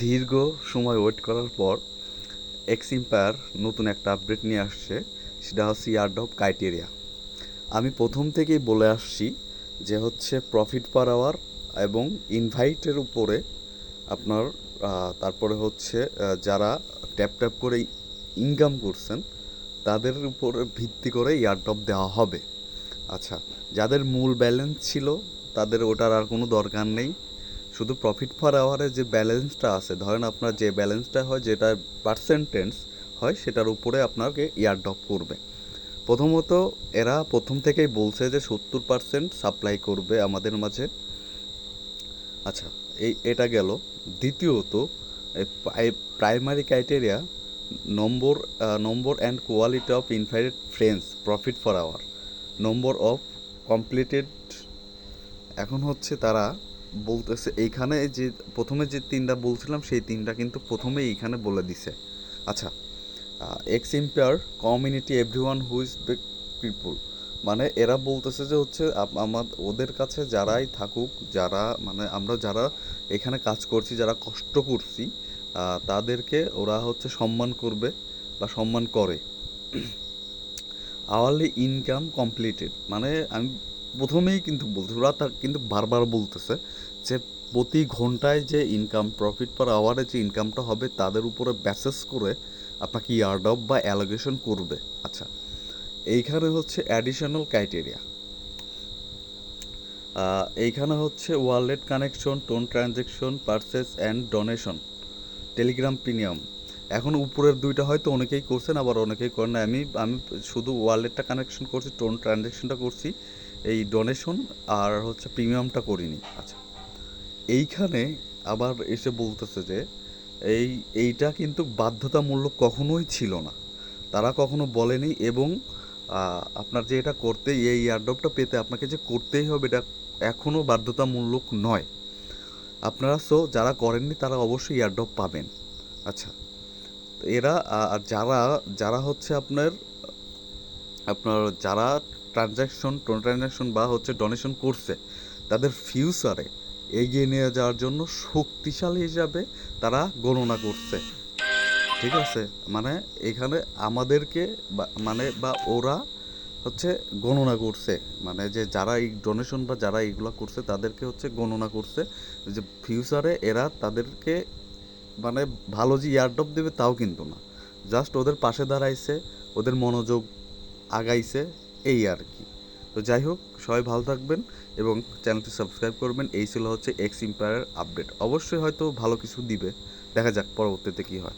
দীর্ঘ সময় ওয়েট করার পর এক্স এম্পায়ার নতুন একটা আপডেট নিয়ে আসছে, সেটা হচ্ছে ইয়ারড্রপ ক্রাইটেরিয়া। আমি প্রথম থেকেই বলে আসছি যে হচ্ছে প্রফিট পার আওয়ার এবং ইনভাইটের উপরে আপনার তারপরে হচ্ছে যারা ট্যাপ ট্যাপ করে ইনকাম করছেন তাদের উপরে ভিত্তি করে ইয়ারড্রপ দেওয়া হবে। আচ্ছা, যাদের মূল ব্যালেন্স ছিল তাদের ওটার আর কোনো দরকার নেই। শুধু প্রফিট পার আওয়ারে যে ব্যালেন্সটা আছে, ধরেন আপনার যে ব্যালেন্সটা হয়, যেটা পার্সেন্টেজ হয়, সেটার উপরে আপনাকে ইয়ারড্রপ করবে। প্রথমত এরা প্রথম থেকেই বলছে যে 70% সাপ্লাই করবে আমাদের মাঝে। আচ্ছা, এটা গেল। দ্বিতীয়ত primary criteria number number and quality of invited friends profit for hour, number of completed. এখন হচ্ছে তারা বলতেছে এইখানে যে প্রথমে যে তিনটা বলছিলাম সেই তিনটা কিন্তু প্রথমেই এইখানে বলে দিছে। আচ্ছা, x empire community everyone who is people, মানে এরা বলতেছে যে হচ্ছে আমার ওদের কাছে যারাই থাকুক, যারা মানে আমরা যারা এখানে কাজ করছি, যারা কষ্ট করছি, তাদেরকে ওরা হচ্ছে সম্মান করবে বা সম্মান করে। আওয়ারলি ইনকাম কমপ্লিটেড, মানে আমি প্রথমেই কিন্তু বলছি, ওরা তা কিন্তু বারবার বলতেছে যে প্রতি ঘন্টায় যে ইনকাম, প্রফিট পার আওয়ারে যে ইনকামটা হবে তাদের উপরে বেসেস করে আপনাকে ইয়ারড্রপ বা অ্যালোকেশন করবে। আচ্ছা, এইখানে হচ্ছে অ্যাডিশনাল ক্রাইটেরিয়া। এইখানে হচ্ছে wallet connection, tone transaction, purchase and donation, Telegram premium. এখন উপরের দুইটা হয়তো অনেকেই করছেন, আবার অনেকেই করেন না। আমি আমি শুধু ওয়ালেটটা কানেকশন করছি, টোন ট্রানজ্যাকশনটা করছি, এই ডোনেশন আর হচ্ছে প্রিমিয়ামটা করিনি। আচ্ছা, এইখানে আবার এসে বলতেছে যে এইটা কিন্তু বাধ্যতামূলক কখনোই ছিল না, তারা কখনো বলেনি। এবং আপনার যে এটা করতে, এই এয়ারড্রপটা পেতে আপনাকে যে করতেই হবে, এটা এখনও বাধ্যতামূলক নয়। আপনারা যারা করেননি তারা অবশ্যই এয়ারড্রপ পাবেন। আচ্ছা, তো এরা আর যারা যারা হচ্ছে আপনার আপনার যারা ট্রানজ্যাকশন বা হচ্ছে ডোনেশন করছে, তাদের ফিউচারে এগিয়ে নিয়ে যাওয়ার জন্য শক্তিশালী হিসাবে তারা গণনা করছে। ঠিক আছে, মানে এখানে আমাদেরকে বা ওরা হচ্ছে গণনা করছে, মানে যে যারা এই ডোনেশন বা যারা এইগুলো করছে তাদেরকে হচ্ছে গণনা করছে যে ফিউচারে এরা তাদেরকে মানে ভালো যে ইয়ারড্রপ দেবে তাও কিন্তু না, জাস্ট ওদের পাশে দাঁড়াইছে, ওদের মনোযোগ আগাইছে, এই আর কি। তো যাই হোক, সবাই ভালো থাকবেন এবং চ্যানেলটি সাবস্ক্রাইব করবেন। এই ছিল হচ্ছে এক্স এম্পায়ার আপডেট। অবশ্যই হয়তো ভালো কিছু দিবে, দেখা যাক পরবর্তীতে কী হয়।